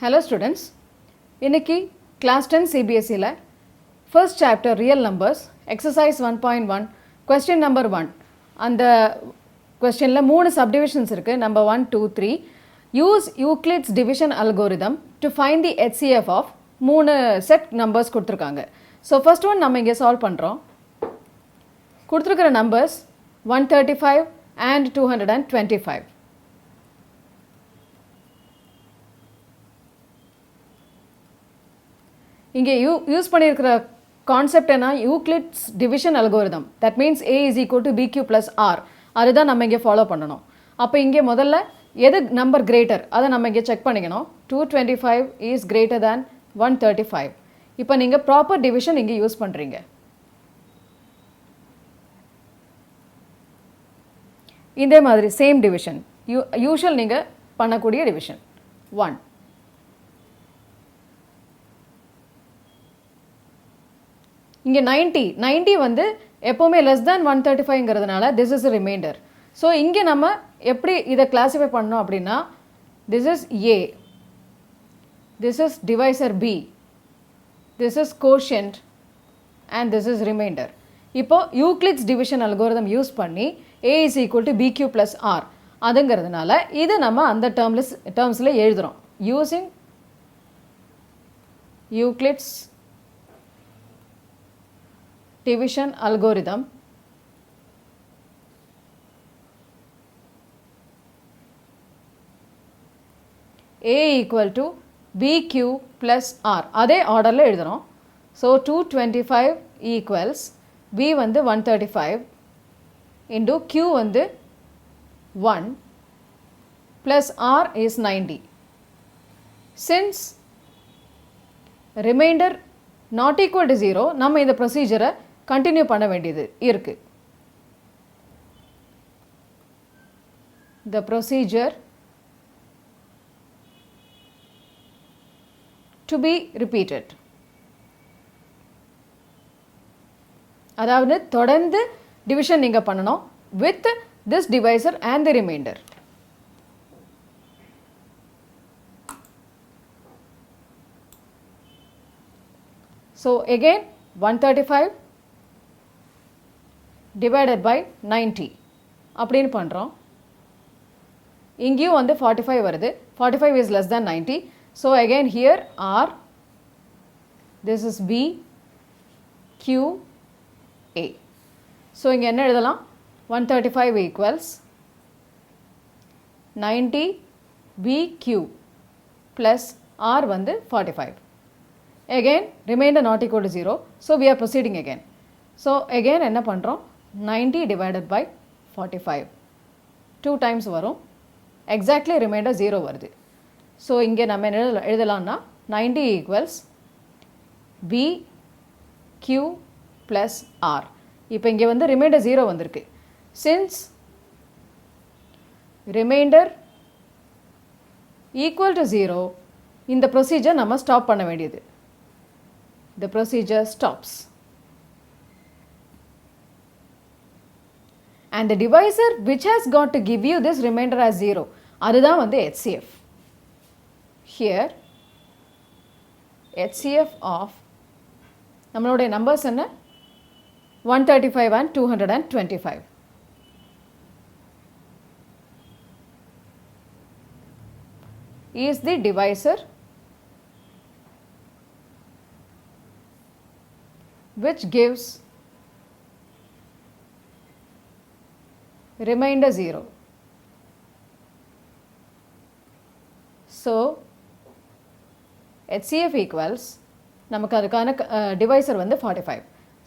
Hello students, இன்னைக்கு class 10 CBSE first chapter real numbers exercise 1.1 question number 1 அந்த questionல மூணு subdivisions இருக்கு number 1, 2, 3 use Euclid's division algorithm to find the HCF of மூணு set numbers கொடுத்திருக்காங்க. So first one நம்ம இங்கே solve பண்றோம். கொடுத்திருக்கிற numbers 135 and 225. இங்கே யூஸ் பண்ணியிருக்கிற கான்செப்ட் என்ன Euclid's division algorithm that means A is equal to B Q plus R அதுதான் நம்ம இங்கே ஃபாலோ பண்ணணும். அப்போ இங்கே முதல்ல எது நம்பர் கிரேட்டர் அதை நம்ம இங்கே செக் பண்ணிக்கணும். 225 இஸ் கிரேட்டர் தேன் 135. இப்போ நீங்கள் ப்ராப்பர் டிவிஷன் இங்கே யூஸ் பண்ணுறீங்க. இதே மாதிரி சேம் டிவிஷன் யூஷுவல் நீங்கள் பண்ணக்கூடிய டிவிஷன் 1. இங்கே 90 வந்து எப்போவுமே லெஸ் தேன் 135ங்கிறதுனால திஸ் இஸ் ரிமைண்டர். ஸோ இங்கே நம்ம எப்படி இதை கிளாஸிஃபை பண்ணோம் அப்படின்னா this is A, this is divisor B, this is quotient and this is remainder. இப்போ யூக்ளிட்ஸ் டிவிஷன் அல்கோரிதம் யூஸ் பண்ணி A is equal to B Q plus R அதுங்கிறதுனால இது நம்ம அந்த டேர்ம்ஸில் எழுதுகிறோம். Using Euclid's division algorithm A equal to BQ plus R அதே ஆர்டரில் எழுதுகிறோம். ஸோ 225 equals B வந்து 135 into Q வந்து 1 plus R is 90. Since remainder not equal to 0 நம்ம இந்த ப்ரொசீஜரை கண்டினியூ பண்ண வேண்டியது இருக்கு. The procedure to be repeated. அதாவது தொடர்ந்து டிவிஷன் நீங்க பண்ணணும் with this divisor and the remainder. So again 135 divided by 90 அப்படின்னு பண்ணுறோம். இங்கேயும் வந்து 45 வருது. 45 is less than 90. So again here R, this is B, Q, A. So இங்கே என்ன எழுதலாம் 135 equals 90 BQ plus R வந்து 45. Again remainder not equal to 0. So we are proceeding again. So again என்ன பண்ணுறோம் 90 divided by 45 2 times வரும். exactly remainder 0 வருது. So இங்கே நம்ம என்ன எழுதலாம்னா 90 equals B Q plus R. இப்போ இங்கே வந்து remainder 0 வந்திருக்கு. since remainder equal to 0 இந்த ப்ரொசீஜர் நம்ம ஸ்டாப் பண்ண வேண்டியது. The procedure stops. And the divisor which has got to give you this remainder as 0 அதுதான் வந்து HCF. Here HCF of நம்மளுடைய நம்பர்ஸ் என்ன 135 and 225. Is the divisor which gives remainder 0. So HCF equals நமக்கு அதுக்கான divisor வந்து 45.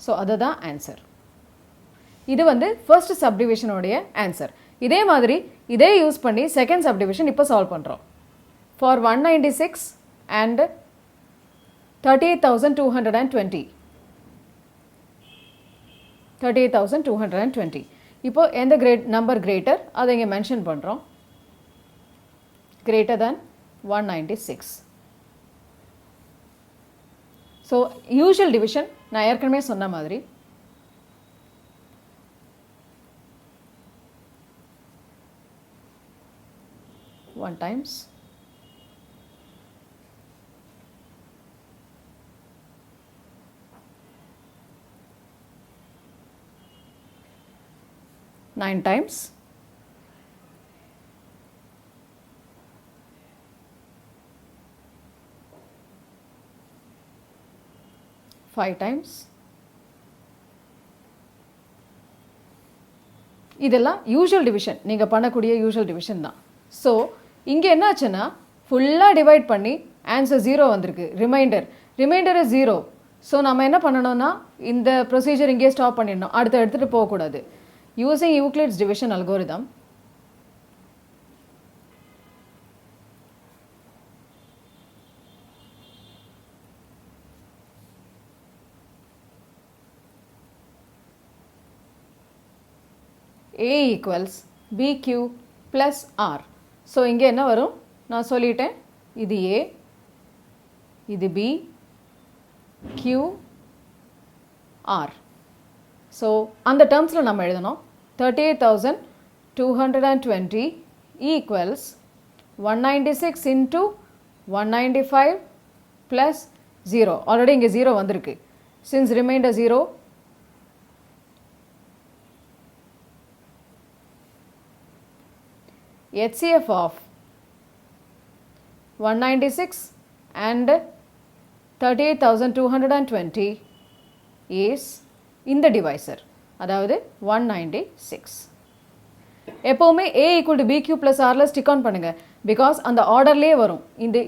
So அதுதான் answer. இது வந்து ஃபர்ஸ்ட் சப்டிவிஷனோடைய ஆன்சர். இதே மாதிரி இதே யூஸ் பண்ணி செகண்ட் சப்டிவிஷன் இப்போ சால்வ் பண்ணுறோம். For 196 and 38,220. 38,220. இப்போ எந்த நம்பர் கிரேட்டர் அதை இங்கே மென்ஷன் பண்ணுறோம். Greater than 196. So usual division நான் ஏற்கனவே சொன்ன மாதிரி one times 9 times 5 times இதெல்லாம் யூஷுவல் டிவிஷன், நீங்கள் பண்ணக்கூடிய யூஷுவல் டிவிஷன் தான். ஸோ இங்கே என்ன ஆச்சுன்னா ஃபுல்லாக டிவைட் பண்ணி ஆன்சர் 0 வந்திருக்கு. Reminder is 0. ஸோ நம்ம என்ன பண்ணணும்னா இந்த ப்ரொசீஜர் இங்கே ஸ்டாப் பண்ணிடணும், அடுத்து எடுத்துகிட்டு போகக்கூடாது. Using Euclid's division algorithm A equals BQ plus R. So இங்கே என்ன வரும் நான் சொல்லிட்டேன், இது A, இது B, Q, R. ஸோ அந்த டேர்ம்ஸில் நம்ம எழுதணும் 38,220 equals 196 into 195 plus 0. ஆல்ரெடி இங்கே 0 வந்திருக்கு. Since remainder 0, HCF of 196 and 38,220 is in the divisor, அதாவது 196. எப்போவுமே A equal to BQ plus R stick on பண்ணுங்க, because அந்த ஆர்டர்லேயே வரும். இங்கே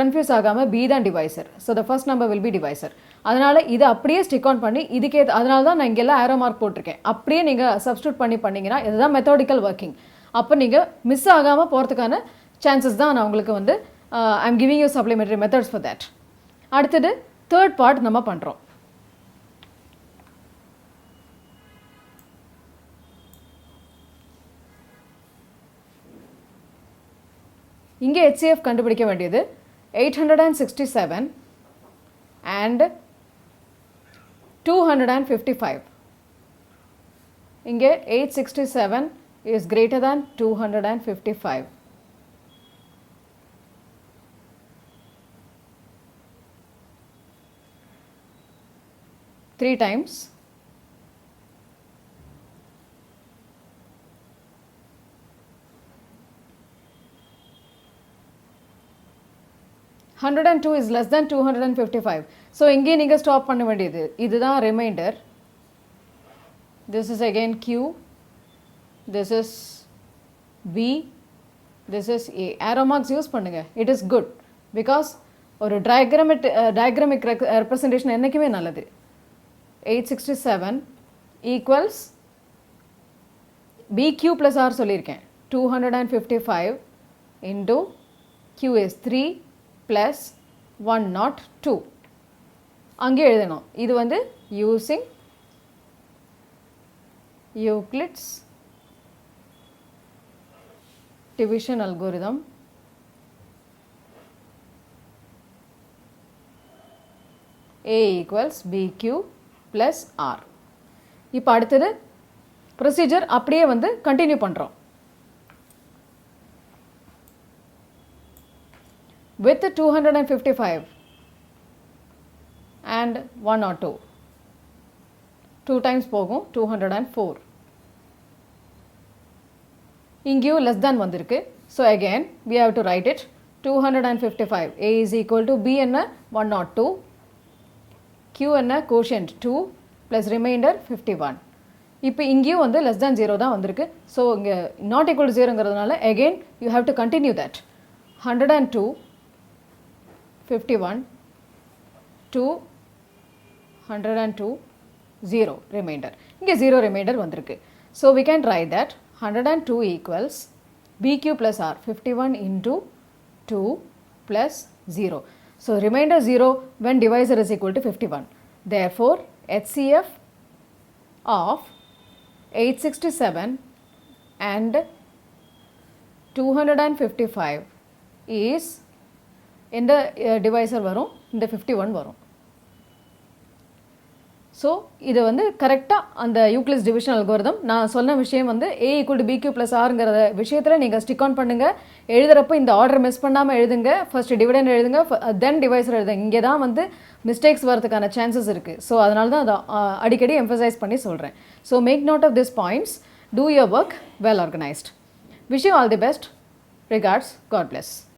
கன்ஃபியூஸ் ஆகாமல் B தான் divisor. So the first number will be divisor. அதனால் இது அப்படியே ஸ்டிக் ஆன் பண்ணி இதுக்கே, அதனால தான் நான் இங்கெல்லாம் ஆரோ மார்க் போட்டிருக்கேன். அப்படியே நீங்கள் சப்ஸ்டியூட் பண்ணிங்கன்னா இதுதான் மெத்தடிக்கல் ஒர்க்கிங். அப்போ நீங்கள் மிஸ் ஆகாமல் போகிறதுக்கான சான்சஸ் தான் நான் உங்களுக்கு வந்து I am giving you supplementary methods for that. அடுத்தது தேர்ட் பார்ட் நம்ம பண்ணுறோம். இங்கே HCF கண்டுபிடிக்க வேண்டியது 867 and 255. இங்கே 867 is greater than 255. Three times 102 is less than 255. So இங்கே நீங்கள் ஸ்டாப் பண்ண வேண்டியது இதுதான் reminder. This is again Q, this is B, this is A. Arrow marks use பண்ணுங்க. It is good because ஒரு diagramic representation என்னைக்குமே நல்லது. 867 equals BQ plus R சொல்லியிருக்கேன். 255 into Q is 3 plus 102. அங்கே எழுதணும். இது வந்து using Euclid's division algorithm. A equals BQ plus R. இப்போ அடுத்தது ப்ரொசீஜர் அப்படியே வந்து கண்டினியூ பண்ணுறோம். With 255 and 102. 2 times போகும் 204. இங்கேயும் less than வந்திருக்கு. So again we have to write it 255. A is equal to B என்ன 102. Q என்ன quotient 2 plus remainder 51. இப்போ இங்கேயும் வந்து less than 0 தான் வந்திருக்கு. So இங்கே not equal to 0ங்கிறதுனால again you have to continue that. 102 51 2 102 0 remainder. இங்கே 0 remainder வந்திருக்கு. So we can write that 102 equals BQ plus R 51 into 2 plus 0. So remainder 0 when divisor is equal to 51. Therefore HCF of 867 and 255 is இந்த divisor வரும், இந்த 51 வரும். So இது வந்து கரெக்டாக அந்த யூக்ளிட்ஸ் டிவிஷன் அல்கோரிதம் நான் சொன்ன விஷயம் வந்து A equal to BQ plus Rங்கிற விஷயத்தில் நீங்கள் ஸ்டிக் ஆன் பண்ணுங்கள். எழுதுகிறப்போ இந்த ஆர்டர் மிஸ் பண்ணாமல் எழுதுங்க. ஃபர்ஸ்ட் டிவிடெண்ட் எழுதுங்க, தென் டிவைசர் எழுதுங்க. இங்கே தான் வந்து மிஸ்டேக்ஸ் வரதுக்கான சான்சஸ் இருக்குது. ஸோ அதனால தான் அதை அடிக்கடி எம்ஃபசைஸ் பண்ணி சொல்கிறேன். So make note of this points. Do your work well organized. Wish you all the best. Regards. God bless.